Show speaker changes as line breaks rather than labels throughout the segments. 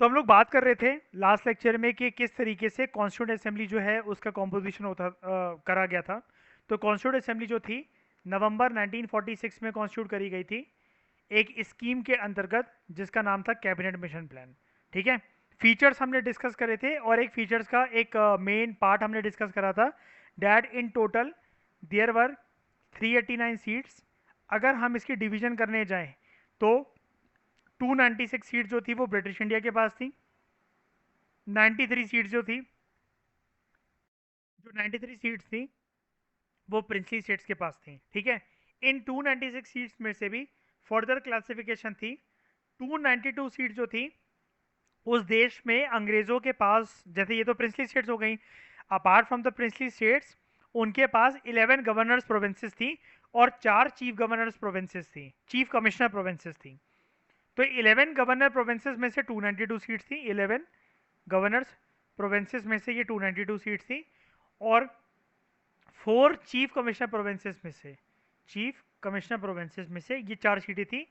तो हम लोग बात कर रहे थे लास्ट लेक्चर में कि किस तरीके से कॉन्स्टिट्यूंट असेंबली जो है उसका कॉम्पोजिशन होता करा गया था। तो कॉन्स्टिट्यूंट असेंबली जो थी नवंबर 1946 में कॉन्स्टिट्यूट करी गई थी एक स्कीम के अंतर्गत जिसका नाम था कैबिनेट मिशन प्लान। ठीक है। फीचर्स हमने डिस्कस करे थे और एक फीचर्स का एक मेन पार्ट हमने डिस्कस करा था that in total there were 389 seats. अगर हम इसकी डिवीजन करने जाएं तो 296 सीट जो थी वो ब्रिटिश इंडिया के पास थी। 93 सीट्स जो 93 सीट्स थी वो प्रिंसली स्टेट्स के पास थी। ठीक है। इन 296 सीट्स में से भी फर्दर क्लासिफिकेशन थी। 292 सीट जो थी उस देश में अंग्रेजों के पास, जैसे ये तो प्रिंसली स्टेट्स हो गई, apart from the princely states उनके पास 11 गवर्नर्स प्रोविंसेस थी और 4 चीफ गवर्नर्स प्रोविंसेस थी, चीफ कमिश्नर प्रोविंसेस थी। तो 11 गवर्नर प्रोविंसेस में से 292 सीट्स थी। 11 गवर्नर्स प्रोविंसेस में से ये 292 सीट्स थी और 4 चीफ कमिश्नर प्रोविंसेस में से ये 4 सीटें थी।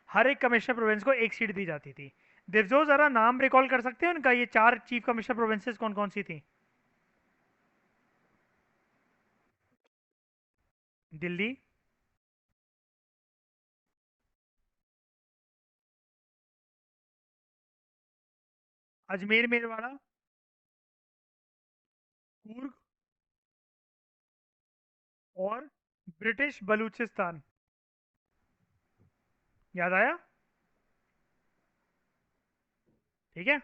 हर एक कमिश्नर प्रोविंस को एक सीट दी जाती थी। दिवजो जरा नाम रिकॉल कर सकते हैं उनका, ये 4 चीफ कमिश्नर प्रोविंसेस कौन कौन सी थी? दिल्ली, अजमेर मेरवाड़ा, कूर्ग और ब्रिटिश बलूचिस्तान। याद आया? ठीक है,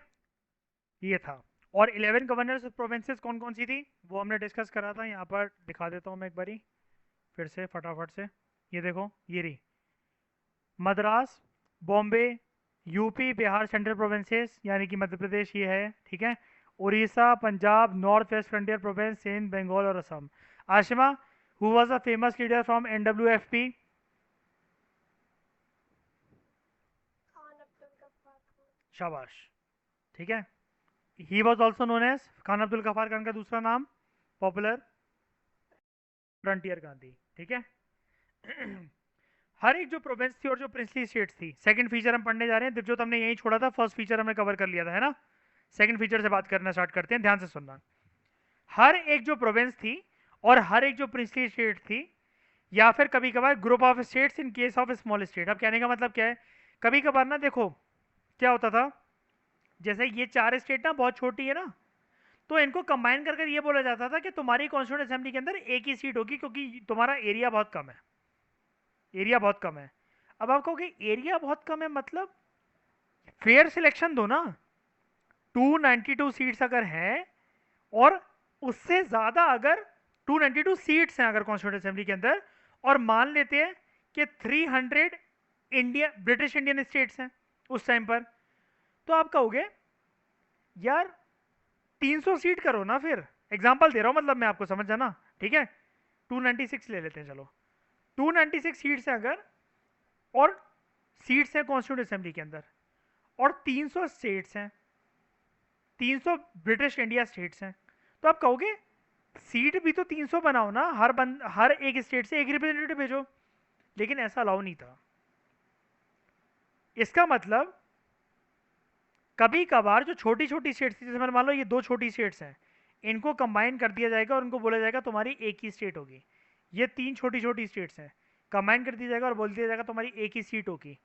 ये था। और 11 गवर्नर्स प्रोविंसेस कौन कौन सी थी वो हमने डिस्कस करा था। यहाँ पर दिखा देता हूँ मैं एक बारी फिर से फटाफट से। ये देखो, ये रही Madras, Bombay, UP, Bihar central provinces यानी कि मध्य प्रदेश ये है। ठीक है। Orissa, Punjab, north west frontier province, Sindh, Bengal और Assam. Ashima, who was a famous leader from NWFP? शाबाश। ठीक है। He was also known as Khan Abdul Gaffar Khan का दूसरा नाम पॉपुलर फ्रंटियर गांधी। ठीक है। हर एक जो प्रोविंस थी और जो प्रिंसली स्टेट्स थी, सेकंड फीचर हम पढ़ने जा रहे हैं। दिवजोत हमने यही छोड़ा था, फर्स्ट फीचर हमने कवर कर लिया था, है ना? सेकंड फीचर से बात करना स्टार्ट करते हैं, ध्यान से सुनना। हर एक जो प्रोविंस थी और हर एक जो प्रिंसली स्टेट थी या फिर कभी कभार group of states in case of small state. अब कहने का मतलब क्या है, कभी कभार ना देखो क्या होता था, जैसे ये 4 स्टेट ना बहुत छोटी है ना, तो इनको कंबाइन कर ये बोला जाता था कि तुम्हारी कॉन्स्टिट्यूंट असेंबली के अंदर एक ही सीट होगी क्योंकि तुम्हारा एरिया बहुत कम है। एरिया बहुत कम है। अब आप कहोगे एरिया बहुत कम है मतलब फेयर सिलेक्शन दो ना। 292 सीट्स अगर हैं और उससे ज्यादा अगर 292 सीट्स हैं अगर कॉन्स्टिट्यूंट असेंबली के अंदर, और मान लेते हैं कि 300 इंडिया ब्रिटिश इंडियन स्टेट्स हैं उस टाइम पर, तो आप कहोगे यार 300 सीट करो ना। फिर एग्जांपल दे रहा हूं, मतलब मैं आपको समझ जाना। ठीक है। 296 ले लेते हैं, चलो। 296 सीट्स हैं अगर, और सीट्स हैं कॉन्स्टिट्यूंट असेंबली के अंदर, और 300 स्टेट्स हैं, 300 ब्रिटिश इंडिया स्टेट्स हैं, तो आप कहोगे सीट भी तो 300 बनाओ ना, हर एक स्टेट से एक रिप्रेजेंटेटिव भेजो। लेकिन ऐसा अलाउ नहीं था। इसका मतलब कभी कभार जो छोटी छोटी स्टेट्स थी, जैसे मैंने मान लो ये 2 छोटी स्टेट्स हैं, इनको कंबाइन कर दिया जाएगा और उनको बोला जाएगा तुम्हारी एक ही स्टेट होगी। ये 3 छोटी छोटी स्टेट्स हैं, कंबाइन कर दिया जाएगा और बोल दिया जाएगा तुम्हारी एक ही सीट होगी।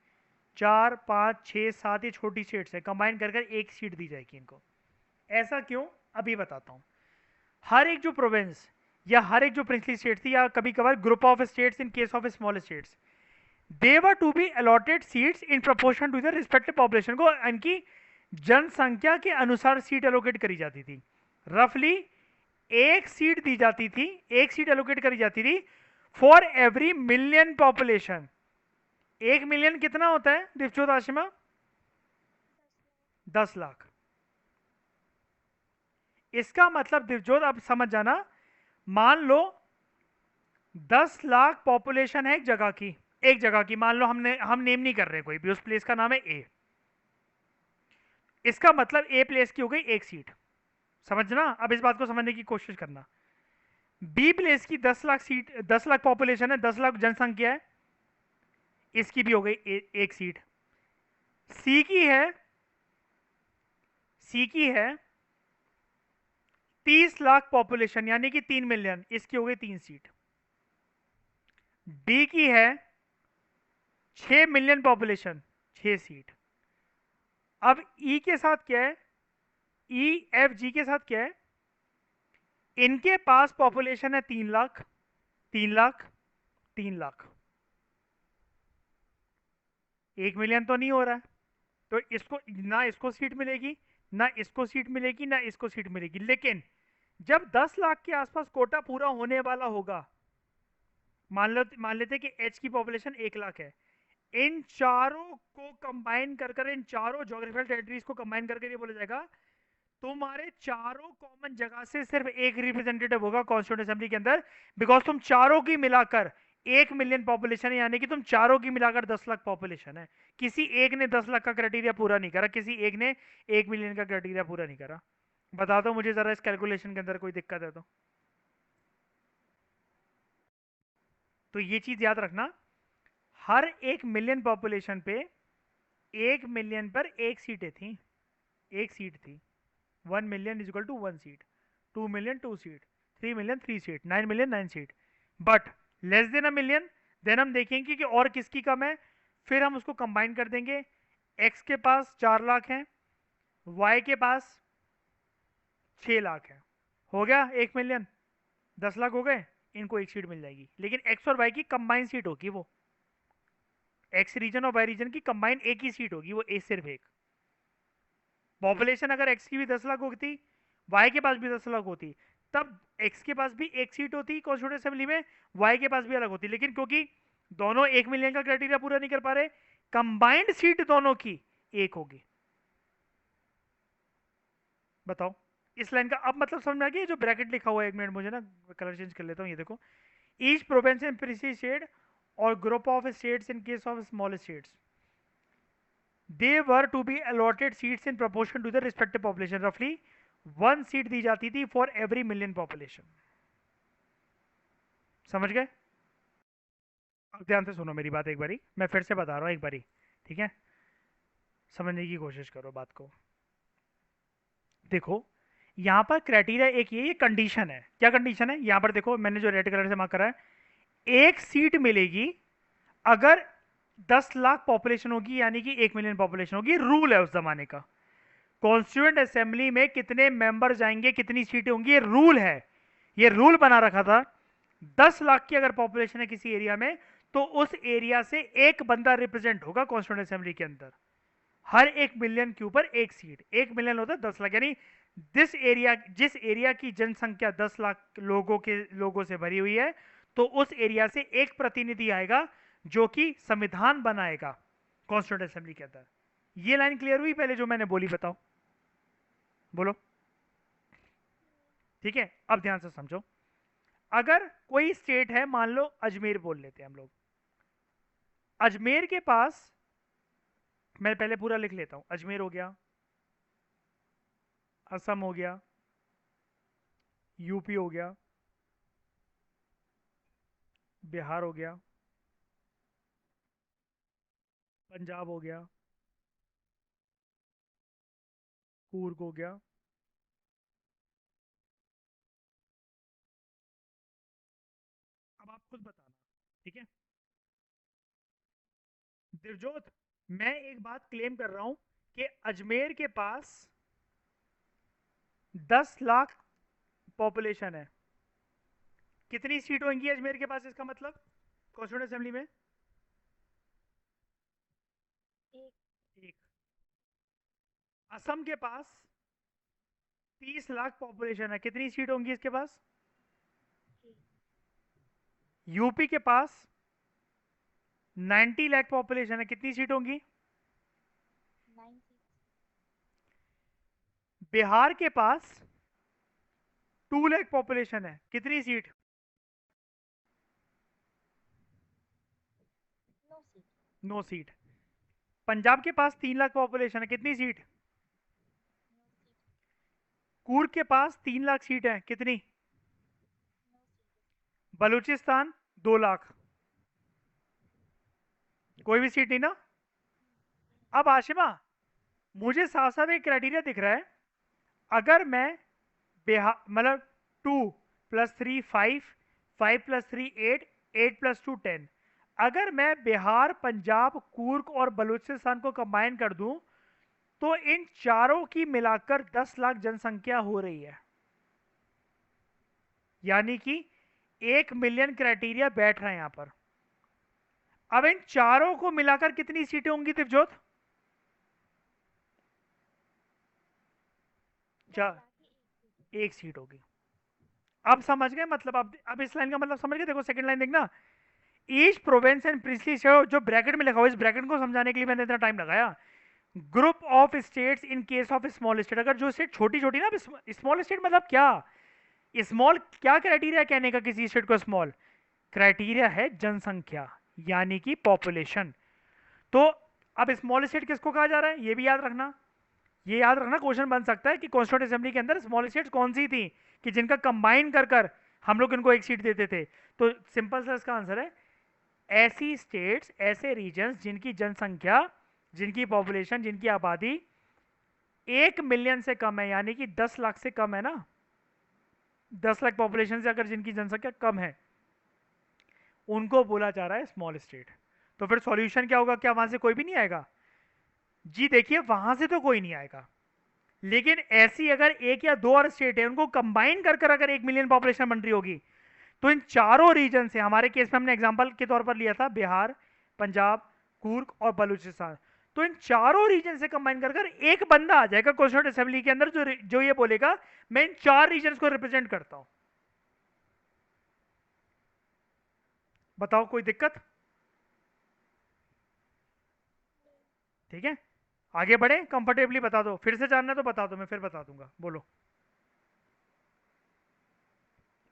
4, 5, 6, 7 ये छोटी स्टेट्स हैं, कंबाइन कर कर एक सीट दी जाएगी इनको। ऐसा क्यों, अभी बताता हूँ। हर एक जो प्रोविंस या हर एक जो प्रिंसली स्टेट थी या कभी कभार group of states in case of small states, they were to be allotted seats in proportion to the respective population. को इनकी जनसंख्या के अनुसार सीट एलोकेट करी जाती थी। रफली एक सीट दी जाती थी, एक सीट एलोकेट करी जाती थी for every million population. 1 million कितना होता है दिवचोद आशिमा? 10 लाख। इसका मतलब दिवजोत अब समझ जाना, मान लो 10 लाख पॉपुलेशन है एक जगह की, एक जगह की मान लो, हम नेम नहीं कर रहे कोई भी, उस प्लेस का नाम है ए। इसका मतलब ए प्लेस की हो गई एक सीट। समझना, अब इस बात को समझने की कोशिश करना। बी प्लेस की 10 लाख सीट, 10 लाख पॉपुलेशन है, 10 लाख जनसंख्या है, इसकी भी हो गई एक सीट। सी की है सी की है 30 लाख पॉपुलेशन यानी कि 3 मिलियन, इसकी हो गई 3 सीट। डी की है 6 मिलियन पॉपुलेशन, 6 सीट। अब ई के साथ क्या है, ई एफ जी के साथ क्या है, इनके पास पॉपुलेशन है 3 लाख, 3 लाख, 3 लाख। 1 मिलियन तो नहीं हो रहा है, तो इसको ना इसको सीट मिलेगी, ना इसको सीट मिलेगी, ना इसको सीट मिलेगी। लेकिन जब 10 लाख के आसपास कोटा पूरा होने वाला होगा, मान लेते कि एच की पॉपुलेशन 1 लाख है, इन चारों को कंबाइन कर कर, इन चारों ज्योग्राफिकल टेरिटरीज को कंबाइन करके ये बोला जाएगा तुम्हारे चारों कॉमन जगह से सिर्फ एक रिप्रेजेंटेटिव होगा कॉन्स्टिट्यूंट असेंबली के अंदर, बिकॉज तुम चारों की मिलाकर 1 मिलियन पॉपुलेशन है, यानी कि तुम चारों की मिलाकर 10 लाख पॉपुलेशन है। किसी एक ने 10 लाख का क्राइटेरिया पूरा नहीं करा, किसी एक ने 1 मिलियन का क्राइटेरिया पूरा नहीं करा। बता दो मुझे जरा इस कैलकुलेशन के अंदर कोई दिक्कत है तो ये चीज याद रखना, हर 1 मिलियन पॉपुलेशन पे 1 मिलियन पर एक सीटें थी, एक सीट थी। 1 million is equal to 1 seat, 2 million 2 seat, 3 million 3 seat, 9 million 9 seat. But less than a million, then हम देखेंगे कि और किसकी कम है, फिर हम उसको कंबाइन कर देंगे। एक्स के पास 4 लाख है, वाई के पास 6 लाख है, हो गया 1 मिलियन, 10 लाख हो गए, इनको एक सीट मिल जाएगी। लेकिन एक्स और वाई की कंबाइन सीट होगी, वो एक्स रीजन और वाई रीजन की कंबाइन एक ही सीट होगी, वो सिर्फ एक। पॉपुलेशन अगर एक्स की भी 10 लाख होती, वाई के पास भी 10 लाख होती, तब एक्स के पास भी एक सीट होती कॉन्स्टिट्यूंट असेंबली में, वाई के पास भी अलग होती। लेकिन क्योंकि दोनों 1 मिलियन का क्राइटेरिया पूरा नहीं कर पा रहे, कंबाइंड सीट दोनों की एक होगी। बताओ इस लाइन का अब मतलब समझ में आ गया? जो ब्रैकेट लिखा हुआ है, एक मिनट मुझे ना कलर चेंज कर लेता हूँ। ये देखो, ईच प्रोविंस इन प्रीसी स्टेट और group of states in case of small states, they were to be allotted seats in proportion to the respective population, roughly 1 seat दी जाती थी फॉर एवरी मिलियन पॉपुलेशन। समझ गए? अब ध्यान से सुनो मेरी बात एक बारी, मैं फिर से बता रहा हूँ एक बारी, ठीक है? समझने की कोशिश करो बात को। देखो यहाँ पर क्राइटेरिया एक ये कंडीशन है। क्या कंडीशन है? यहाँ पर देखो मैंने जो रेड कलर से मार्क करा है, एक सीट मिलेगी अगर 10 लाख पॉपुलेशन होगी, यानी कि 1 मिलियन पॉपुलेशन होगी। रूल है उस जमाने का, कॉन्स्टिट्यूएंट असेंबली में कितने मेंबर जाएंगे, कितनी सीटें होंगी, ये रूल है। ये रूल बना रखा था, 10 लाख की अगर पॉपुलेशन है किसी एरिया में, तो उस एरिया से एक बंदा रिप्रेजेंट होगा कॉन्स्टिट्यूएंट असेंबली के अंदर। हर 1 मिलियन के ऊपर एक सीट, 1 मिलियन होता है 10 लाख, यानी जिस एरिया की जनसंख्या 10 लाख लोगों से भरी हुई है, तो उस एरिया से एक प्रतिनिधि आएगा जो कि संविधान बनाएगा कॉन्स्टिट्यूएंट असेंबली के अंदर। ये लाइन क्लियर हुई पहले जो मैंने बोली? बताओ, बोलो। ठीक है, अब ध्यान से समझो। अगर कोई स्टेट है, मान लो अजमेर बोल लेते हैं हम लोग, अजमेर के पास, मैं पहले पूरा लिख लेता हूं, अजमेर हो गया, असम हो गया, यूपी हो गया, बिहार हो गया, पंजाब हो गया, कूर्ग हो गया, अब आप खुद बताना, ठीक है? दिवजोत, मैं एक बात क्लेम कर रहा हूं कि अजमेर के पास 10 लाख पॉपुलेशन है। कितनी सीट होंगी अजमेर के पास, इसका मतलब कॉन्स्टिट्यूएंट असेंबली में? एक। असम के पास 30 लाख पॉपुलेशन है, कितनी सीट होंगी इसके पास? यूपी के पास 90 लाख पॉपुलेशन है, कितनी सीट होंगी? बिहार के पास 2 लाख पॉपुलेशन है, कितनी सीट? 9 सीट। पंजाब के पास 3 लाख पॉपुलेशन है, कितनी सीट? कूर्ग के पास 3 लाख सीट है, कितनी? बलूचिस्तान 2 लाख, कोई भी सीट नहीं ना? अब आशिमा, मुझे साफ साफ एक क्राइटेरिया दिख रहा है अगर मैं बिहार मतलब 2 + 3 5, 5 + 3 8, 8 + 2 10, अगर मैं बिहार, पंजाब, कूर्ग और बलूचिस्तान को कंबाइन कर दूं तो इन चारों की मिलाकर 10 लाख जनसंख्या हो रही है। यानी कि 1 मिलियन क्राइटेरिया बैठ रहा है यहां पर। अब इन चारों को मिलाकर कितनी सीटें होंगी दिवजोत? चार, एक सीट होगी। अब समझ गए मतलब? अब इस लाइन का मतलब समझ गए? देखो सेकंड लाइन देखना, ईच प्रोविंस एंड प्रिंसली जो ब्रैकेट में लिखा हुआ, इस ब्रैकेट को समझाने के लिए मैंने इतना टाइम लगाया। Group of states in case of small state, अगर जो स्टेट छोटी छोटी ना, स्मॉल स्टेट मतलब क्या? स्मॉल क्या क्राइटेरिया कहने का किसी स्टेट को स्मॉल? क्राइटेरिया है जनसंख्या, यानी कि पॉपुलेशन। तो अब स्मॉल स्टेट किसको कहा जा रहा है, ये भी याद रखना। ये याद रखना, क्वेश्चन बन सकता है कि कॉन्स्टिट्यूंट असेंबली के अंदर स्मॉल स्टेट्स कौन सी थी कि जिनका कंबाइन कर कर हम लोग इनको एक सीट देते थे। तो सिंपल सा इसका आंसर है ऐसी स्टेट्स, ऐसे रीजन्स जिनकी जनसंख्या, जिनकी पॉपुलेशन, जिनकी आबादी 1 मिलियन से कम है, यानी कि 10 लाख से कम है ना। 10 लाख पॉपुलेशन से अगर जिनकी जनसंख्या कम है, उनको बोला जा रहा है स्मॉल स्टेट। तो फिर सॉल्यूशन क्या होगा? क्या वहां से कोई भी नहीं आएगा? जी देखिए, वहां से तो कोई नहीं आएगा, लेकिन ऐसी अगर एक या दो और स्टेट है, उनको कंबाइन कर कर अगर 1 मिलियन पॉपुलेशन बन रही होगी, तो इन चारों रीजन से, हमारे केस में हमने एग्जांपल के तौर पर लिया था बिहार, पंजाब, कूर्ग और बलूचिस्तान, तो इन चारों रीजन से कंबाइन कर कर एक बंदा आ जाएगा कॉन्स्टिट्यूंट असेंबली के अंदर जो ये बोलेगा मैं इन चार रीजन को रिप्रेजेंट करता हूं। बताओ कोई दिक्कत? ठीक है, आगे बढ़े, कंफर्टेबली बता दो, फिर से जानना है तो बता दो, मैं फिर बता दूंगा। बोलो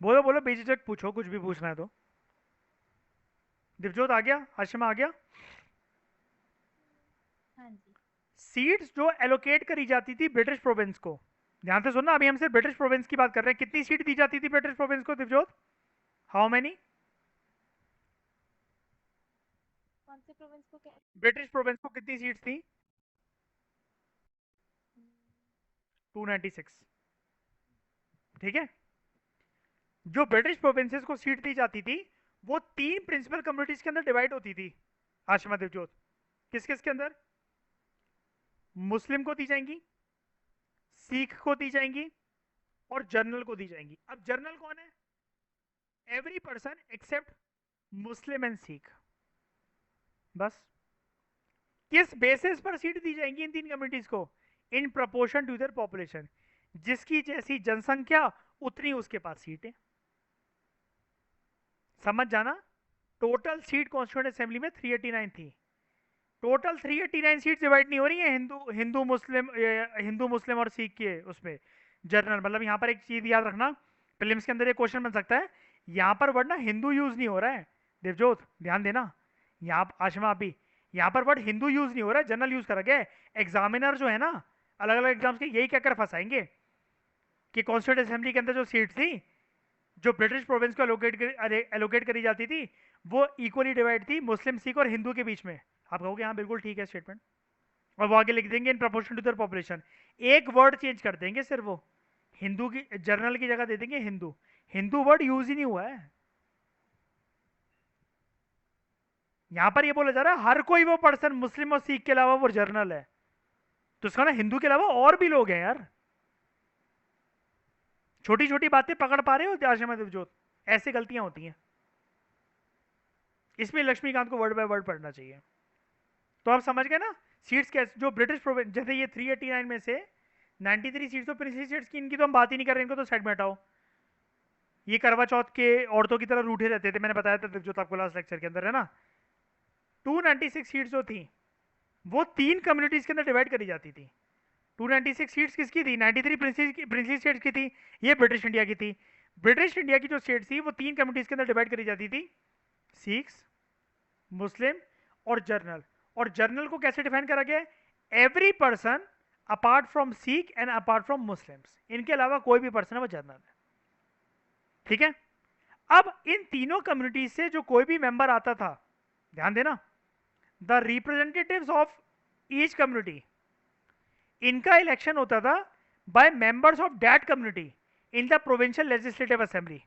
बोलो बोलो, बेझिझक पूछो, कुछ भी पूछना है तो। दिवजोत आ गया? हाशिमा आ गया?
हाँ जी।
सीट्स जो एलोकेट करी जाती थी ब्रिटिश प्रोविंस को, ध्यान से सुनना, अभी हम सिर्फ ब्रिटिश प्रोविंस की बात कर रहे हैं। कितनी सीट दी जाती थी ब्रिटिश प्रोविंस को दिवजोत? How many?
कौन से प्रोविंस को कह?
ब्रिटिश प्रोविंस को कितनी सीट्स थी? 296। ठीक है, जो ब्रिटिश प्रोविंसेस को सीट दी जाती थी वो 3 प्रिंसिपल कम्युनिटीज के अंदर डिवाइड होती थी। आशमा देवजोत, किस किस के अंदर? मुस्लिम को दी जाएंगी, सिख को दी जाएंगी और जर्नल को दी जाएंगी। अब जर्नल कौन है? Every person except Muslim and Sikh. बस। किस बेसिस पर सीट दी जाएंगी इन 3 कम्युनिटीज को? In proportion to their population, जिसकी जैसी जनसंख्या उतनी उसके पास सीट है। समझ जाना, टोटल सीट कॉन्स्टिट्यूंट असेंबली में 389 थी। टोटल 389 सीट डिवाइड नहीं हो रही है हिंदू हिंदू मुस्लिम, हिंदू मुस्लिम और सिख के उसमें। जर्नल मतलब यहाँ पर एक चीज याद रखना, प्रीलिम्स के अंदर एक क्वेश्चन बन सकता है, यहाँ पर वर्ड ना हिंदू यूज नहीं हो रहा है। देवजोत ध्यान देना, यहाँ आशमा अभी यहाँ पर वर्ड हिंदू यूज नहीं हो रहा है, जनरल यूज करा गया है। एग्जामिनर जो है ना, अलग अलग एग्जाम्स के, यही कहकर फंसाएंगे कि कॉन्स्टिट्यूंट असेंबली के अंदर जो सीट थी, जो ब्रिटिश प्रोविंस को एलोकेट करी जाती थी, वो इक्वली डिवाइड थी मुस्लिम, सिख और हिंदू के बीच में। आप कहोगे हाँ बिल्कुल ठीक है स्टेटमेंट, और वो आगे लिख देंगे in proportion to their population. एक वर्ड चेंज कर देंगे सिर्फ, वो हिंदू की जर्नल की जगह दे देंगे हिंदू। हिंदू वर्ड यूज ही नहीं हुआ है यहां पर। ये बोला जा रहा है हर कोई वो पर्सन मुस्लिम और सिख के अलावा वो जर्नल है, तो इसका ना हिंदू के अलावा और भी लोग हैं यार। छोटी छोटी बातें पकड़ पा रहे हो आशा में देवजोत? ऐसी गलतियां होती हैं, इसमें लक्ष्मीकांत को वर्ड बाय वर्ड पढ़ना चाहिए। तो आप समझ गए ना, सीट्स कैसे जो ब्रिटिश प्रोविंस, जैसे ये 389 में से 93 सीट्स तो प्रिंसली सीट्स की, इनकी तो हम बात ही नहीं कर रहे, इनको तो साइड में हटाओ। ये करवा चौथ के औरतों की तरह रूठे रहते थे, मैंने बताया था जो आपको लास्ट लेक्चर के अंदर, है ना। 296 सीट्स जो थी वो 3 कम्युनिटीज के अंदर डिवाइड करी जाती थी। 296 सीट्स किसकी थी? 93 प्रिंसली स्टेट्स की थी, ये ब्रिटिश इंडिया की थी। ब्रिटिश इंडिया की जो स्टेट थी वो 3 कम्युनिटीज के अंदर डिवाइड करी जाती थी, सिख्स, मुस्लिम और जर्नल। और जर्नल को कैसे डिफाइन करा गया है? Every person apart from Sikh and apart from Muslims, इनके अलावा कोई भी पर्सन है वो जर्नल है। ठीक है, अब इन तीनों कम्युनिटीज से जो कोई भी मेंबर आता था, ध्यान देना, the representatives of each community, इनका इलेक्शन होता था by members of that community in the provincial legislative assembly,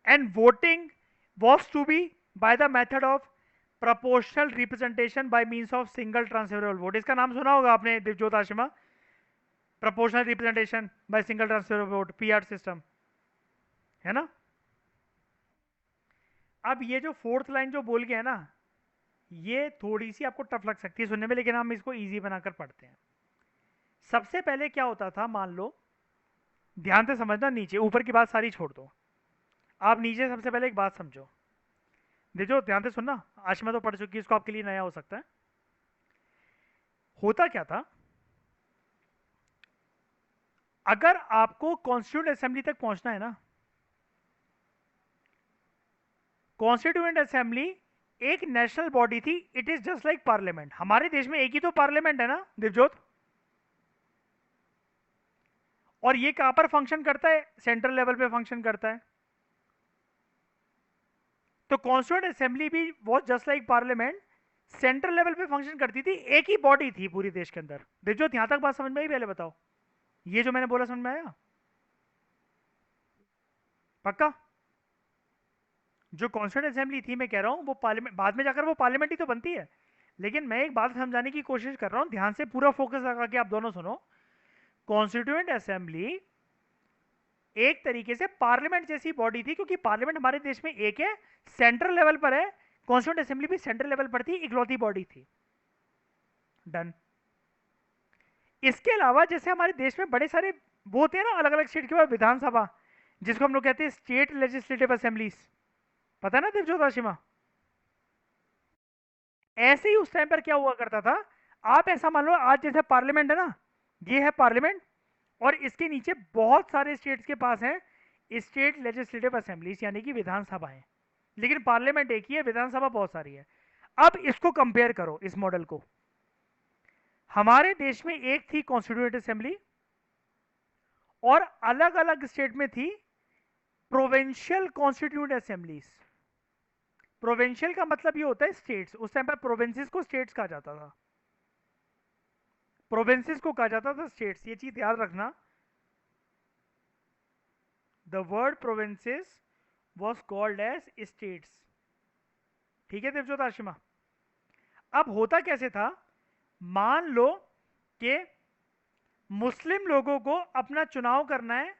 and voting was to be by the method of proportional representation by means of single transferable vote. इसका नाम सुना होगा आपने Divjot Ashima, proportional representation by single transferable vote, PR system, है ना? अब ये जो फोर्थ लाइन जो बोल गया है ना, ये थोड़ी सी आपको टफ लग सकती है सुनने में, लेकिन हम इसको इजी बनाकर पढ़ते हैं। सबसे पहले क्या होता था, मान लो, ध्यान से समझना, नीचे ऊपर की बात सारी छोड़ दो, आप नीचे सबसे पहले एक बात समझो, देखो ध्यान से सुनना, आशिमा तो पढ़ चुकी है, इसको आपके लिए नया हो सकता है। होता क्या था, अगर आपको कॉन्स्टिट्यूएंट असेंबली तक पहुंचना है ना, कॉन्स्टिट्यूएंट असेंबली एक नेशनल बॉडी थी, it is just like parliament. हमारे देश में एक ही तो पार्लियामेंट है ना दिवजोत, और ये कहां पर फंक्शन करता है, सेंट्रल लेवल पे फंक्शन करता है। तो कॉन्स्टिट्यूएंट असेंबली भी was just like parliament, central level पे फंक्शन करती थी, एक ही बॉडी थी पूरी देश के अंदर। दिवजोत यहां तक बात समझ में आई? पहले बताओ, ये जो मैंने बोला समझ में आया? पक्का? जो कॉन्स्टिट्यूएंट असेंबली थी, मैं कह रहा हूं वो पार्लियामेंट, बाद में जाकर वो पार्लियामेंट ही तो बनती है, लेकिन मैं एक बात समझाने की कोशिश कर रहा हूं, ध्यान से पूरा फोकस लगा के आप दोनों सुनो। कॉन्स्टिट्यूएंट असेंबली एक तरीके से पार्लियामेंट जैसी बॉडी थी, क्योंकि पार्लियामेंट हमारे देश में एक है, सेंट्रल लेवल पर है, कॉन्स्टिट्यूएंट असेंबली भी सेंट्रल लेवल पर थी, इकलौती बॉडी थी। डन। इसके अलावा जैसे हमारे देश में बड़े सारे वो होते हैं ना, अलग अलग स्टेट के बाद विधानसभा, जिसको हम लोग कहते हैं स्टेट लेजिस्लेटिव असेंबलीज, पता है ना दिवजोत आशिमा? ऐसे ही उस टाइम पर क्या हुआ करता था, आप ऐसा मान लो, आज जैसे पार्लियामेंट है ना, ये है पार्लियामेंट, और इसके नीचे बहुत सारे स्टेट्स के पास हैं स्टेट लेजिस्लेटिव असेंबलीज, यानी कि विधानसभाएं, लेकिन पार्लियामेंट एक ही है, विधानसभा बहुत सारी है। अब इसको कंपेयर करो, इस मॉडल को, हमारे देश में एक थी कॉन्स्टिट्यूएंट असेंबली, और अलग अलग स्टेट में थी प्रोविंशियल कॉन्स्टिट्यूएंट असेंबलीज। प्रोविंशियल का मतलब ये होता है स्टेट्स, उस टाइम पर प्रोविंसेस को स्टेट्स कहा जाता था, प्रोविंसेस को कहा जाता था स्टेट्स, ये चीज याद रखना। The word provinces was called as states, ठीक है देवजोत आशिमा? अब होता कैसे था, मान लो कि मुस्लिम लोगों को अपना चुनाव करना है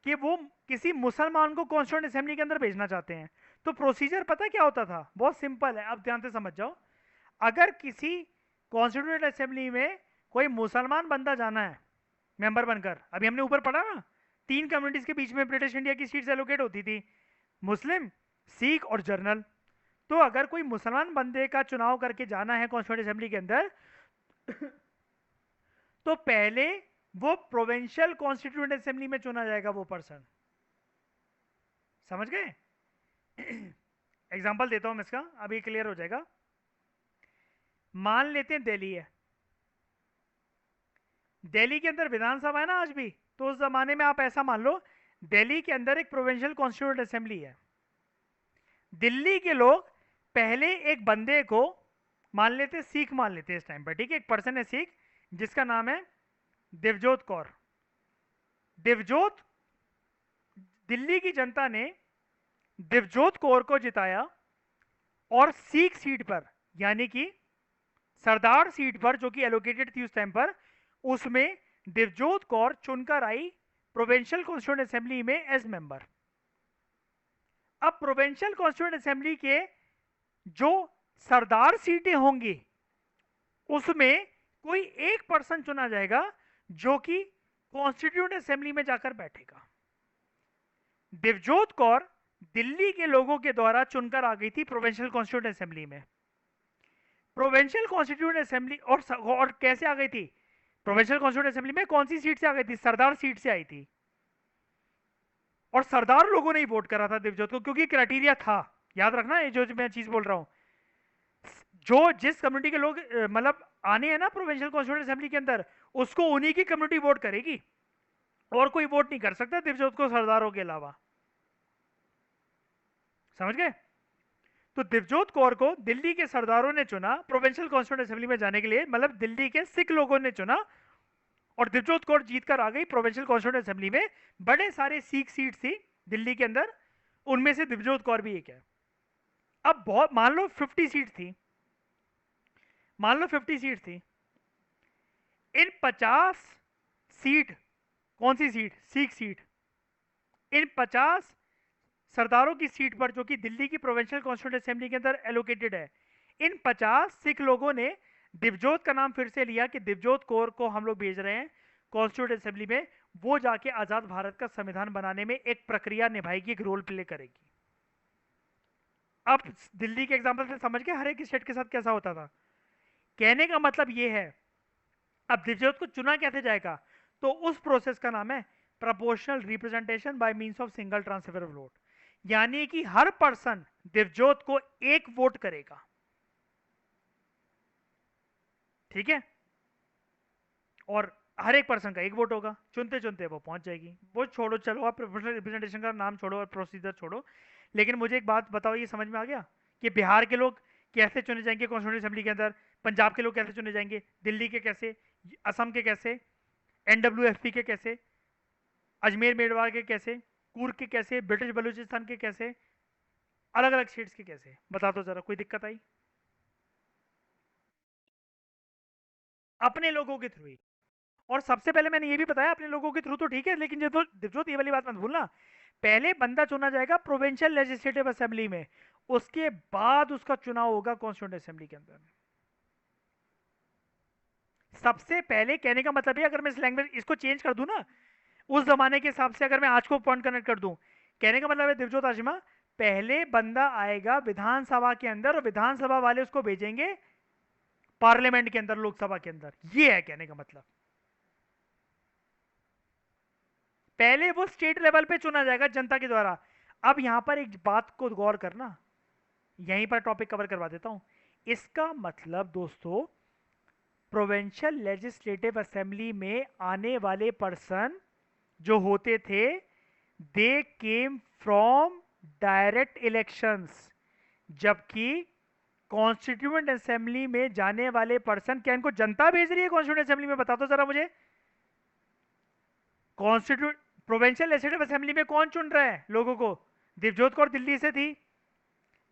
कि वो किसी मुसलमान को कॉन्स्टिट्यूएंट असेंबली के अंदर भेजना चाहते हैं, तो प्रोसीजर पता क्या होता था, बहुत सिंपल है, अब ध्यान से समझ जाओ। अगर किसी कॉन्स्टिट्यूएंट असेंबली में कोई मुसलमान बंदा जाना है मेंबर बनकर, अभी हमने ऊपर पढ़ा ना, 3 कम्युनिटीज के बीच में ब्रिटिश इंडिया की सीट्स एलोकेट होती थी, मुस्लिम, सिख और जर्नल। तो अगर कोई मुसलमान बंदे का चुनाव करके जाना है कॉन्स्टिट्यूएंट असेंबली के अंदर, तो पहले वो प्रोविंशियल कॉन्स्टिट्यूएंट असेंबली में चुना जाएगा वो पर्सन, समझ गए? एग्जांपल देता हूं मैं इसका, अभी क्लियर हो जाएगा। मान लेते हैं दिल्ली है, दिल्ली के अंदर विधानसभा है ना आज भी, तो उस जमाने में आप ऐसा मान लो दिल्ली के अंदर एक प्रोविंशियल कॉन्स्टिट्यूएंट असेंबली है। दिल्ली के लोग पहले एक बंदे को मान लेते, सिख मान लेते इस टाइम पर, ठीक है, एक पर्सन है सिख जिसका नाम है दिवजोत कौर। दिवजोत, दिल्ली की जनता ने दिवजोत कौर को जिताया, और सिख सीट पर, यानी कि सरदार सीट पर जो कि एलोकेटेड थी उस टाइम पर, उसमें दिवजोत कौर चुनकर आई प्रोविंशियल कॉन्स्टिट्यूएंट असेंबली में एज मेंबर। अब प्रोविंशियल कॉन्स्टिट्यूएंट असेंबली के जो सरदार सीटें होंगी, उसमें कोई एक पर्सन चुना जाएगा जो कि कॉन्स्टिट्यूएंट असेंबली में जाकर बैठेगा। दिवजोत कौर दिल्ली के लोगों के द्वारा चुनकर आ गई थी प्रोविंशियल कॉन्स्टिट्यूएंट असेंबली में। प्रोविंशियल कॉन्स्टिट्यूएंट असेंबली, और कैसे आ गई थी प्रोविंशियल कॉन्स्टिट्यूएंट असेंबली में, कौन सी सीट से आ गई थी, सरदार सीट से आई थी, और सरदार लोगों ने ही वोट करा था दिवजोत को, क्योंकि क्राइटेरिया था, याद रखना ये जो मैं चीज बोल रहा हूं, जो जिस कम्युनिटी के लोग मतलब आने हैं ना प्रोविंशियल कॉन्स्टिट्यूएंट असेंबली के अंदर, उसको उन्हीं की कम्युनिटी वोट करेगी, और कोई वोट नहीं कर सकता दिवजोत को सरदारों के अलावा, समझ गए? तो दिवजोत कौर को दिल्ली के सरदारों ने चुना प्रोविंशियल कॉन्स्टिट्यूएंट असेंबली में जाने के लिए, मतलब दिल्ली के सिख लोगों ने चुना, और दिवजोत कौर जीत कर आ गई प्रोविंशियल कॉन्स्टिट्यूंट असेंबली में। बड़े सारे सिख सीट थी दिल्ली के अंदर, उनमें से दिवजोत कौर भी एक है। अब बहुत मान लो 50 सीट थी, मान लो 50 सीट थी, इन 50 सीट, कौन सी सीट? सिख सीट। इन 50 सरदारों की सीट पर, जो कि दिल्ली की प्रोविंशियल कॉन्स्टिट्यूंट असेंबली के अंदर एलोकेटेड है, इन 50 सिख लोगों ने दिवजोत का नाम फिर से लिया कि दिवजोत कौर को हम लोग भेज रहे हैं कॉन्स्टिट्यूंट असेंबली में, वो जाके आजाद भारत का संविधान बनाने में एक प्रक्रिया निभाएगी, एक रोल प्ले करेगी। अब दिल्ली के एग्जाम्पल से समझ गए हर एक स्टेट के साथ कैसा होता था। कहने का मतलब ये है, अब दिवजोत को चुना कैसे जाएगा? तो उस प्रोसेस का नाम है proportional representation by means of single transferable vote, यानी कि हर पर्सन दिवजोत को एक वोट करेगा। ठीक है? और हर एक पर्सन का एक वोट होगा, चुनते चुनते वो पहुंच जाएगी। वो छोड़ो, चलो आप प्रोपोर्शनल रिप्रेजेंटेशन का नाम छोड़ो और प्रोसीजर छोड़ो, लेकिन मुझे एक बात बताओ, ये समझ में आ गया कि बिहार के लोग कैसे चुने जाएंगे कॉन्स्टिट्यूंट असेंबली के अंदर, पंजाब के लोग कैसे चुने जाएंगे, दिल्ली के कैसे, असम के कैसे, एनडब्ल्यूएफपी के कैसे, अजमेर मेवाड़ के कैसे, कूर्ग के कैसे, ब्रिटिश बलूचिस्तान के कैसे, अलग अलग स्टेट्स के कैसे? बता दो जरा, कोई दिक्कत आई? अपने लोगों के थ्रू ही। और सबसे पहले मैंने ये भी बताया अपने लोगों के थ्रू तो ठीक है, लेकिन दिवजोत ये वाली बात मत भूलना, पहले बंदा चुना जाएगा प्रोविंशियल लेजिस्लेटिव असेंबली में, उसके बाद उसका चुनाव होगा कॉन्स्टिट्यूंट असेंबली के अंदर। सबसे पहले कहने का मतलब है, अगर मैं इस लैंग्वेज इसको चेंज कर दूं ना, उस जमाने के हिसाब से अगर मैं आज को पॉइंट कनेक्ट कर दूं, कहने का मतलब है दिवजोत आशिमा, पहले बंदा आएगा विधानसभा के अंदर और विधानसभा वाले उसको भेजेंगे पार्लियामेंट के अंदर, लोकसभा के अंदर। ये है कहने का मतलब। पहले वो स्टेट लेवल पे चुना जाएगा जनता के द्वारा। अब यहां पर एक बात को गौर करना, यहीं पर टॉपिक कवर करवा देता हूं। इसका मतलब दोस्तों, प्रोविंशियल लेजिस्लेटिव असेंबली में आने वाले पर्सन जो होते थे, दे केम फ्रॉम डायरेक्ट इलेक्शंस, जबकि कॉन्स्टिट्यूएंट असेंबली में जाने वाले पर्सन, क्या इनको जनता भेज रही है कॉन्स्टिट्यूएंट असेंबली में? बता दो जरा मुझे। कॉन्स्टिट्यूट प्रोविंशियल लेजिस्लेटिव असेंबली में कौन चुन रहा है लोगों को? दिवजोत कौर दिल्ली से थी,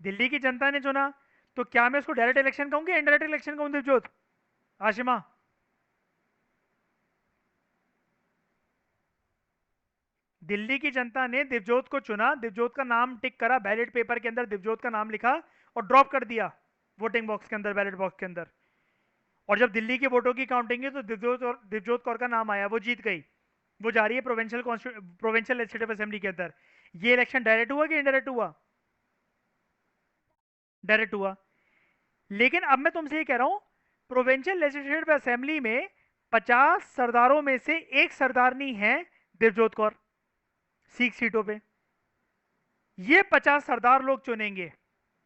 दिल्ली की जनता ने चुना, तो क्या मैं उसको डायरेक्ट इलेक्शन कहूंगी, इनडायरेक्ट इलेक्शन कहूं दिवजोत आशिमा? दिल्ली की जनता ने दिवजोत को चुना, दिवजोत का नाम टिक करा बैलेट पेपर के अंदर, दिवजोत का नाम लिखा और ड्रॉप कर दिया वोटिंग बॉक्स के अंदर, बैलेट बॉक्स के अंदर। और जब दिल्ली के वोटों की काउंटिंग है तो दिवजोत कौर का नाम आया, वो जीत गई, वो जा रही है प्रोविंशियल लेजिस्लेटिव असेंबली के अंदर। ये इलेक्शन डायरेक्ट हुआ कि इनडायरेक्ट हुआ? डायरेक्ट हुआ। लेकिन अब मैं तुमसे ये कह रहा हूं, प्रोविंशियल लेजिस्लेटिव असेंबली में 50 सरदारों में से एक सरदारनी है दिवजोत कौर, सिख सीटों पे। ये 50 सरदार लोग चुनेंगे,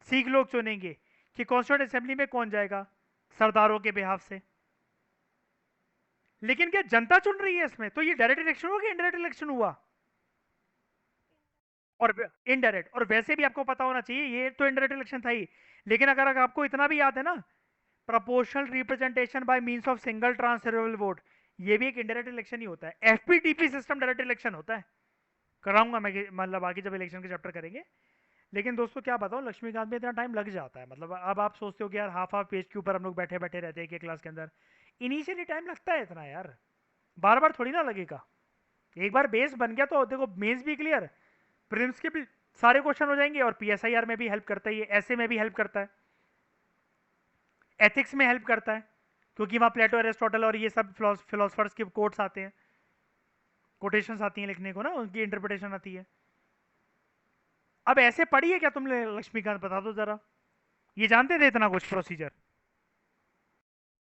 सिख लोग चुनेंगे कि कॉन्स्टिट्यूंट असेंबली में कौन जाएगा सरदारों के बिहाफ से। लेकिन क्या जनता चुन रही है इसमें? तो ये डायरेक्ट इलेक्शन हुआ कि इनडायरेक्ट इलेक्शन हुआ? और इनडायरेक्ट, और वैसे भी आपको पता होना चाहिए ये तो इनडायरेक्ट इलेक्शन था ही। लेकिन अगर आपको इतना भी याद है ना, proportional representation by means of single transferable vote, ये भी एक इनडायरेक्ट इलेक्शन ही होता है। एफपीटीपी सिस्टम डायरेक्ट इलेक्शन होता है, कराऊंगा मैं मतलब आगे जब इलेक्शन के चैप्टर करेंगे। लेकिन दोस्तों क्या बताऊं, लक्ष्मीकांत में इतना टाइम लग जाता है, मतलब अब आप सोचते हो कि यार हाफ हाफ पेज के ऊपर हम लोग बैठे बैठे रहते हैं कि क्लास के अंदर, इनिशियली टाइम लगता है इतना यार, बार बार थोड़ी ना लगेगा। एक बार बेस बन गया तो देखो, मेंस भी क्लियर, प्रीलिम्स के भी सारे क्वेश्चन हो जाएंगे, और पीएसआईआर में भी हेल्प करता है, ये ऐसे में भी हेल्प करता है, एथिक्स में हेल्प करता है, क्योंकि वहां प्लेटो, एरिस्टोटल और ये सब फिलोसफर्स के कोट्स आते हैं, कोटेशंस आती हैं लिखने को ना, उनकी इंटरप्रिटेशन आती है। अब ऐसे पढ़ी है क्या तुमने लक्ष्मीकांत? बता दो जरा, ये जानते थे इतना कुछ प्रोसीजर?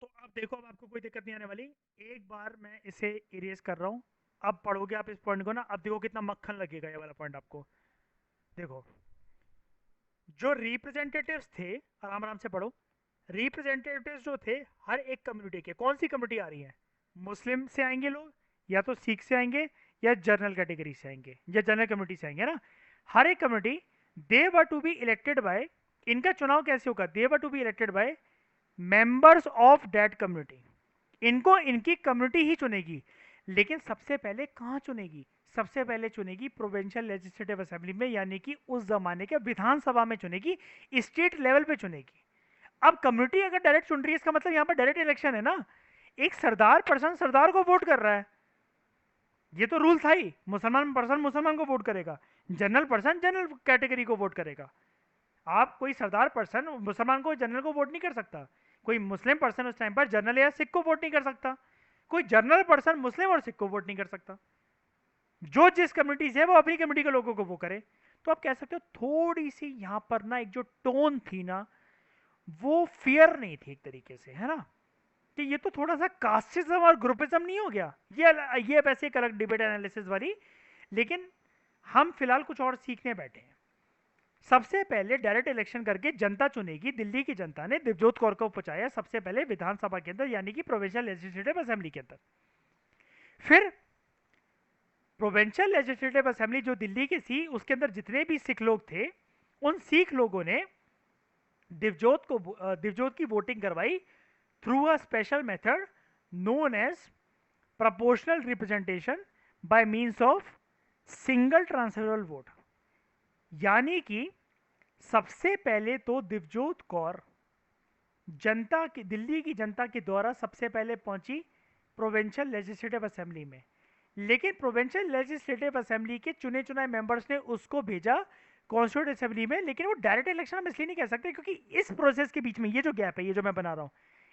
तो अब देखो, अब आपको कोई दिक्कत नहीं आने वाली। एक बार मैं इसे इरेज कर रहा हूँ, अब पढ़ोगे आप इस पॉइंट को ना, अब देखो कितना मक्खन लगेगा ये वाला पॉइंट आपको। देखो, जो रिप्रेजेंटेटिव्स थे, आराम आराम से पढ़ो, रिप्रेजेंटेटिव्स जो थे हर एक कम्युनिटी के, कौन सी कम्युनिटी आ रही है? मुस्लिम से आएंगे लोग, या तो सिख से आएंगे, या जनरल कैटेगरी से आएंगे, या जनरल कम्युनिटी से आएंगे ना, हर एक community. They were to be elected by, इनका चुनाव कैसे होगा? They were to be elected by members of that community. इनको इनकी कम्युनिटी ही चुनेगी। लेकिन सबसे पहले कहाँ चुनेगी? सबसे पहले चुनेगी प्रोविंशियल लेजिस्लेटिव असेंबली में, यानी कि उस जमाने के विधानसभा में चुनेगी, स्टेट लेवल पे चुनेगी। अब कम्युनिटी अगर डायरेक्ट चुन रही है, इसका मतलब यहाँ पर डायरेक्ट इलेक्शन है ना। एक सरदार पर्सन सरदार को वोट कर रहा है, ये तो रूल था ही। मुसलमान पर्सन मुसलमान को वोट करेगा, जनरल पर्सन जनरल कैटेगरी को वोट करेगा। आप कोई सरदार पर्सन मुसलमान को जनरल को वोट नहीं कर सकता, कोई मुस्लिम पर्सन उस टाइम पर जनरल या सिख को वोट नहीं कर सकता, कोई जनरल पर्सन मुस्लिम और सिख को वोट नहीं कर सकता। जो जिस कम्युनिटी से है वो अपनी कम्युनिटी के लोगों को वो करे। तो आप कह सकते हो थोड़ी सी यहाँ पर ना एक जो टोन थी ना, वो फियर नहीं थी एक तरीके से, है ना। कि ये तो थोड़ा सा कास्टिज्म और ग्रुपिज्म नहीं हो गया? ये वैसे एक अलग डिबेट एनालिसिस वाली, लेकिन हम फिलहाल कुछ और सीखने बैठे हैं। सबसे पहले डायरेक्ट इलेक्शन करके जनता चुनेगी। दिल्ली की जनता ने दिवजोत कौर को पहुंचाया सबसे पहले विधानसभा के अंदर, यानी कि प्रोविंशियल लेजिस्लेटिव असेंबली के अंदर। फिर प्रोविंशियल लेजिस्लेटिव असेंबली जो दिल्ली की थी, उसके अंदर जितने भी सिख लोग थे, उन सिख लोगों ने दिवजोत की वोटिंग करवाई through a special method known as proportional representation by means of single transferable vote. यानी कि सबसे पहले तो दिवजोत कौर जनता की, दिल्ली की जनता के द्वारा सबसे पहले पहुंची प्रोविंशियल लेजिस्लेटिव असेंबली में। लेकिन प्रोविंशियल लेजिस्लेटिव असेंबली के चुने चुनाए मेंबर्स ने उसको भेजा कॉन्स्टिट्यूंट असेंबली में। लेकिन वो डायरेक्ट इलेक्शन हम इसलिए नहीं कह सकते क्योंकि इस प्रोसेस के बीच में ये जो गैप है, ये जो मैं बना रहा हूँ,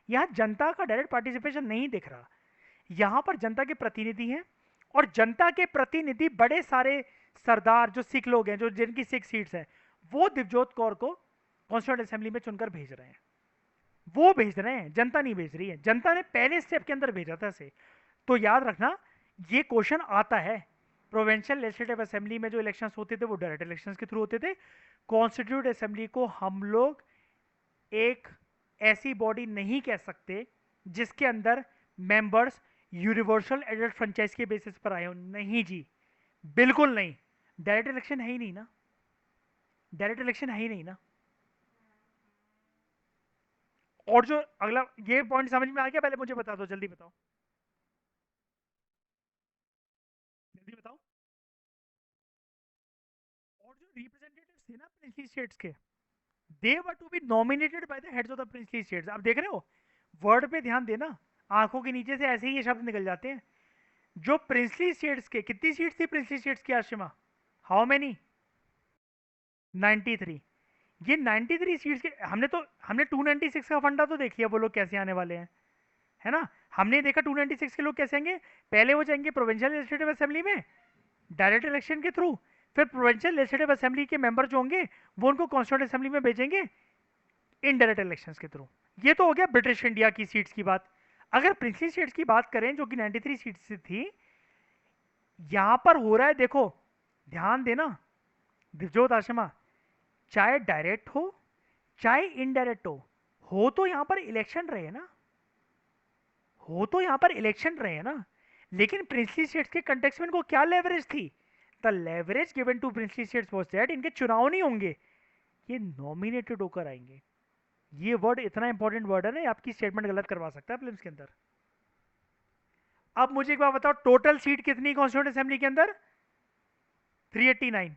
यहाँ जनता का डायरेक्ट पार्टिसिपेशन नहीं दिख रहा। यहाँ पर जनता के प्रतिनिधि हैं, और जनता के प्रतिनिधि बड़े सारे सरदार जो सिख लोग हैं, जो जिनकी 6 सीट्स हैं, वो दिवजोत कौर को कॉन्स्टिट्यूंट असेंबली में चुनकर भेज रहे हैं। वो भेज रहे हैं, जनता नहीं भेज रही है। जनता ने पहले स्टेप के अंदर भेजा था इसे। तो याद रखना, ये क्वेश्चन आता है। प्रोविंशियल लेजिस्लेटिव असेंबली में जो इलेक्शंस होते थे वो डायरेक्ट इलेक्शंस के थ्रू होते थे। कॉन्स्टिट्यूट असेंबली को हम लोग एक ऐसी बॉडी नहीं कह सकते जिसके अंदर मेंबर्स यूनिवर्सल एडल्ट फ्रेंचाइज के बेसिस पर आए हो। नहीं जी, बिल्कुल नहीं। डायरेक्ट इलेक्शन है ही नहीं ना, डायरेक्ट इलेक्शन है ही नहीं ना। और जो अगला, ये पॉइंट समझ में आ गया? पहले मुझे बता दो, जल्दी बताओ, जल्दी बताओ। और जो रिप्रेजेंटेटिव्स थे ना प्रिंसली स्टेट्स के, they were to be nominated by the heads of the princely states. आप देख रहे हो, वर्ड पे ध्यान देना, आंखों के नीचे से ऐसे ही ये शब्द निकल जाते हैं। जो प्रिंसली स्टेट्स के, कितनी सीट्स थी प्रिंसली स्टेट्स की आशिमा? How many? 93। ये 93 सीट्स के, हमने 296 का फंडा तो देख लिया, वो लोग कैसे आने वाले हैं, है ना। हमने देखा 296 के लोग कैसे आएंगे। पहले वो जाएंगे प्रोविंशियल लेजिस्लेटिव असेंबली में डायरेक्ट इलेक्शन के थ्रू, फिर प्रोविंशियल लेजिस्लेटिव असेंबली के मेंबर जो होंगे वो उनको कॉन्स्टिट्यूंट असेंबली में भेजेंगे इनडायरेक्ट इलेक्शन के थ्रू। ये तो हो गया ब्रिटिश इंडिया की सीट्स की बात। अगर प्रिंसली सीट्स की बात करें जो कि 93 सीट्स थी, यहां पर हो रहा है, देखो ध्यान देना दिवजोत आशिमा, चाहे डायरेक्ट हो चाहे इनडायरेक्ट हो तो यहां पर इलेक्शन रहे ना, हो तो यहां पर इलेक्शन रहे ना। लेकिन प्रिंसली स्टेट्स के कंटेक्स्ट में इनको क्या लेवरेज थी? The leverage given to princely states was that इनके चुनाव नहीं होंगे, ये नॉमिनेटेड होकर आएंगे। ये वर्ड इतना इंपॉर्टेंट वर्ड है ना, आपकी स्टेटमेंट गलत करवा सकता है प्रीलिम्स के अंदर। अब मुझे एक बात बताओ, टोटल सीट कितनी कॉन्स्टिट्यूंट असेंबली के अंदर? 389।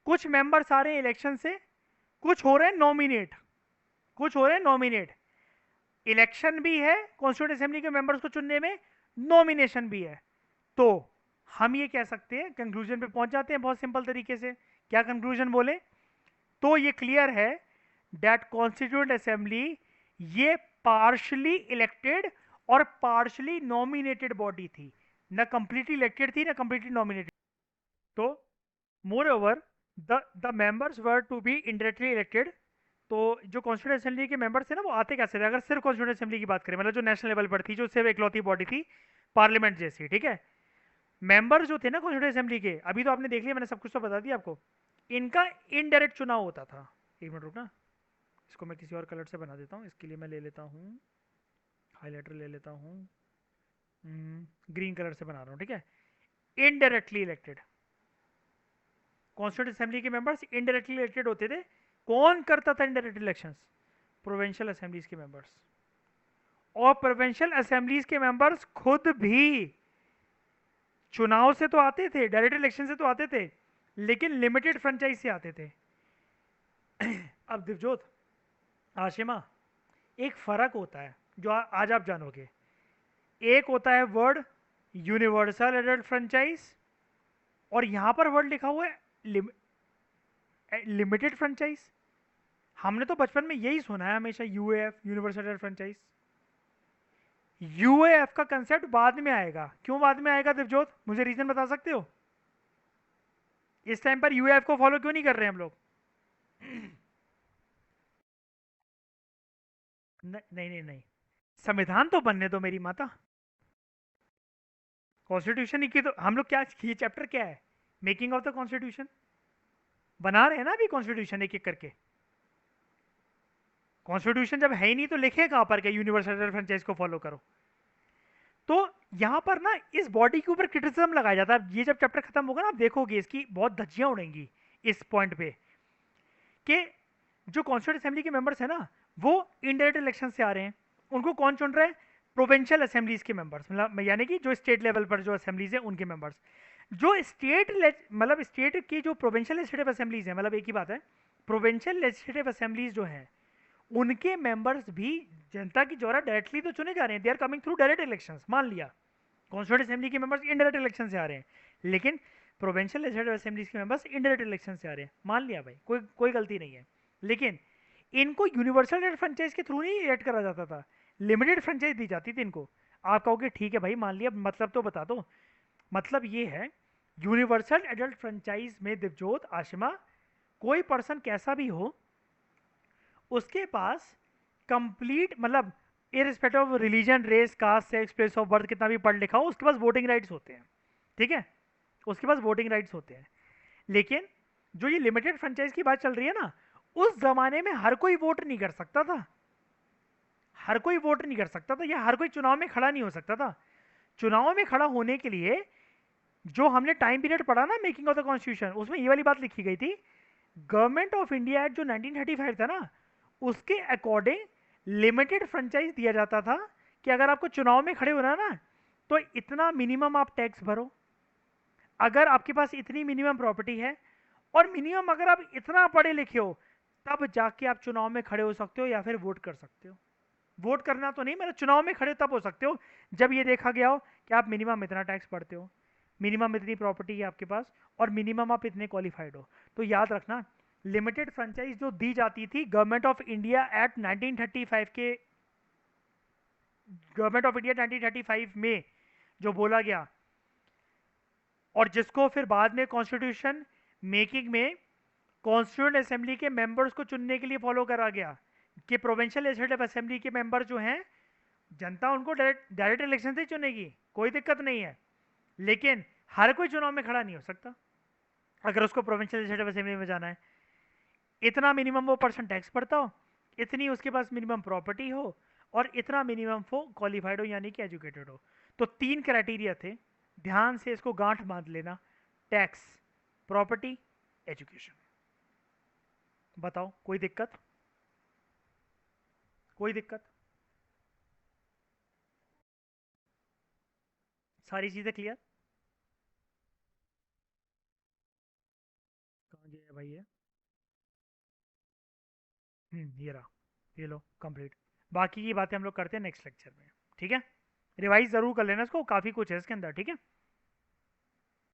कुछ मेंबर्स आ रहे हैं इलेक्शन से, कुछ हो रहे हैं नॉमिनेट, कुछ हो रहे हैं नॉमिनेट। इलेक्शन भी है कॉन्स्टिट्यूंट असेंबली के मेंबर्स को चुनने में, नॉमिनेशन भी है। तो हम ये कह सकते हैं, कंक्लूजन पे पहुंच जाते हैं बहुत सिंपल तरीके से। क्या कंक्लूजन बोले? तो ये क्लियर है दैट कॉन्स्टिट्यूंट असेंबली ये पार्शली इलेक्टेड और पार्शली नॉमिनेटेड बॉडी थी, ना कंप्लीटली इलेक्टेड थी ना कंप्लीटली नॉमिनेटेड। तो moreover the members were to be indirectly elected. तो जो कॉन्स्टिट्यूंट असेंबली के मेंबर्स थे ना, वो आते कैसे थे? अगर सिर्फ कॉन्स्टिट्यूंट असेंबली की बात करें, मतलब जो नेशनल लेवल पर थी, जो सिर्फ एकलौती बॉडी थी पार्लियामेंट जैसी, ठीक है। मेंबर्स जो थे ना कॉन्स्टिट्यूंट असेंबली के, अभी तो आपने देख लिया, मैंने सब कुछ तो बता दिया आपको, इनका इनडायरेक्ट चुनाव होता था। एक मिनट रुकना, इसको मैं किसी और कलर से बना देता हूँ। इसके लिए मैं ले लेता हूँ, हाईलाइटर ले लेता हूँ, ग्रीन कलर से बना रहा हूँ, ठीक है। इनडायरेक्टली इलेक्टेड कॉन्स्टिट्यूंट असेंबली के मेंबर्स इनडायरेक्टली इलेक्टेड होते थे। कौन करता था इनडायरेक्ट इलेक्शंस? प्रोविंशियल असेंबलीज के मेंबर्स। और प्रोविंशियल असेंबलीज के मेंबर्स खुद भी चुनाव से तो आते थे, डायरेक्ट इलेक्शन से तो आते थे, लेकिन लिमिटेड फ्रेंचाइज से आते थे। अब दिवजोत, आशिमा, एक फर्क होता है जो आज आप जानोगे। एक होता है वर्ड यूनिवर्सल एडल्ट फ्रेंचाइज, और यहां पर वर्ड लिखा हुआ है लिमिटेड फ्रेंचाइज। हमने तो बचपन में यही सुना है हमेशा, यूएएफ, यूनिवर्सल एडल्ट फ्रेंचाइज। यूएएफ का कंसेप्ट बाद में आएगा। क्यों बाद में आएगा दिवजोत, मुझे रीजन बता सकते हो? इस टाइम पर यूएएफ को फॉलो क्यों नहीं कर रहे हम लोग? नहीं नहीं नहीं, संविधान तो बनने दो मेरी माता। कॉन्स्टिट्यूशन ही की तो हम लोग, क्या ये चैप्टर क्या है, मेकिंग ऑफ द कॉन्स्टिट्यूशन। बना रहे हैं ना अभी कॉन्स्टिट्यूशन एक एक करके। कॉन्स्टिट्यूशन जब है ही नहीं तो लिखे कहां पर, क्या यूनिवर्सल फ्रेंचाइज को फॉलो करो? तो यहां पर ना इस बॉडी के ऊपर क्रिटिसिज्म लगाया जाता है। ये जब चैप्टर खत्म होगा ना, आप देखोगे इसकी बहुत धज्जियां उड़ेंगी इस पॉइंट पे, कि जो कॉन्स्टिट्यूंट असेंबली के मेंबर्स हैं ना, वो इनडायरेक्ट इलेक्शन से आ रहे हैं। उनको कौन चुन रहा है? प्रोविंशियल असेंबलीज के मेंबर्स, मतलब यानी कि जो स्टेट लेवल पर जो असेंबलीज है उनके मेंबर्स। जो स्टेट मतलब स्टेट की जो प्रोविंशियल लेजिस्लेटिव असेंबलीज है, मतलब एक ही बात है, प्रोविंशियल लेजिस्लेटिव असेंबलीज जो है उनके मेंबर्स भी जनता की द्वारा डायरेक्टली तो चुने जा रहे हैं। They are coming through direct elections. मान लिया कॉन्स्टिट्यूंट असेंबली के मेंबर्स इनडायरेक्ट इलेक्शन से आ रहे हैं, लेकिन प्रोविंशियल लेजिस्लेटिव असेंबलीज के मेंबर्स इनडायरेक्ट इलेक्शन से आ रहे हैं। मान लिया भाई, कोई कोई गलती नहीं है। लेकिन इनको यूनिवर्सल फ्रेंचाइज के थ्रू नहीं इलेक्ट करा जाता था, लिमिटेड फ्रेंचाइज दी जाती थी इनको। आप कहोगे ठीक है भाई, मान लिया, मतलब तो बता दो। मतलब ये है, यूनिवर्सल एडल्ट फ्रेंचाइज में दिवजोत, आशिमा, कोई पर्सन कैसा भी हो, उसके पास कंप्लीट, मतलब irrespective of religion, race, caste, sex, place of birth, कितना भी पढ़ लिखा हो, उसके पास वोटिंग राइट्स होते हैं। ठीक है, उसके पास वोटिंग राइट्स होते हैं। लेकिन जो ये लिमिटेड फ्रेंचाइज की बात चल रही है ना, उस जमाने में हर कोई वोट नहीं कर सकता था। हर कोई वोट नहीं कर सकता था, या हर कोई चुनाव में खड़ा नहीं हो सकता था। चुनाव में खड़ा होने के लिए जो हमने टाइम पीरियड पढ़ा ना मेकिंग ऑफ द कॉन्स्टिट्यूशन, उसमें ये वाली बात लिखी गई थी। गवर्नमेंट ऑफ इंडिया एक्ट जो 1935 था ना, उसके अकॉर्डिंग लिमिटेड फ्रेंचाइज दिया जाता था कि अगर आपको चुनाव में खड़े होना है ना, तो इतना मिनिमम आप टैक्स भरो। अगर आपके पास इतनी मिनिमम प्रॉपर्टी है, और मिनिमम अगर आप इतना पढ़े लिखे हो, तब जाके आप चुनाव में खड़े हो सकते हो या फिर वोट कर सकते हो। वोट करना तो नहीं, मतलब चुनाव में खड़े तब हो सकते हो जब ये देखा गया हो कि आप मिनिमम इतना टैक्स भरते हो, मिनिमम इतनी प्रॉपर्टी है आपके पास, और मिनिमम आप इतने क्वालिफाइड हो। तो याद रखना, लिमिटेड फ्रेंचाइज जो दी जाती थी गवर्नमेंट ऑफ इंडिया एक्ट 1935 के, गवर्नमेंट ऑफ इंडिया 1935 में जो बोला गया, और जिसको फिर बाद में कॉन्स्टिट्यूशन मेकिंग में कॉन्स्टिट्यूंट असेंबली के मेंबर्स को चुनने के लिए फॉलो करा गया, कि प्रोविंशियल लेजिस्लेटिव असेंबली के मेंबर जो हैं, जनता उनको डायरेक्ट इलेक्शन से ही चुनेगी, कोई दिक्कत नहीं है। लेकिन हर कोई चुनाव में खड़ा नहीं हो सकता अगर उसको प्रोविंशियल लेजिस्लेटिव असेंबली में जाना है। इतना मिनिमम वो पर्सन टैक्स भरता हो, इतनी उसके पास मिनिमम प्रॉपर्टी हो, और इतना मिनिमम वो क्वालिफाइड हो, यानी कि एजुकेटेड हो। तो 3 क्राइटेरिया थे, ध्यान से इसको गांठ बांध लेना। Tax, property, education. बताओ, कोई दिक्कत? कोई दिक्कत? सारी चीजें क्लियर? कहाँ गया भाई ये? ये रहा, ये लो कंप्लीट। बाकी की बातें हम लोग करते हैं नेक्स्ट लेक्चर में, ठीक है? रिवाइज जरूर कर लेना इसको, काफ़ी कुछ है इसके अंदर, ठीक है?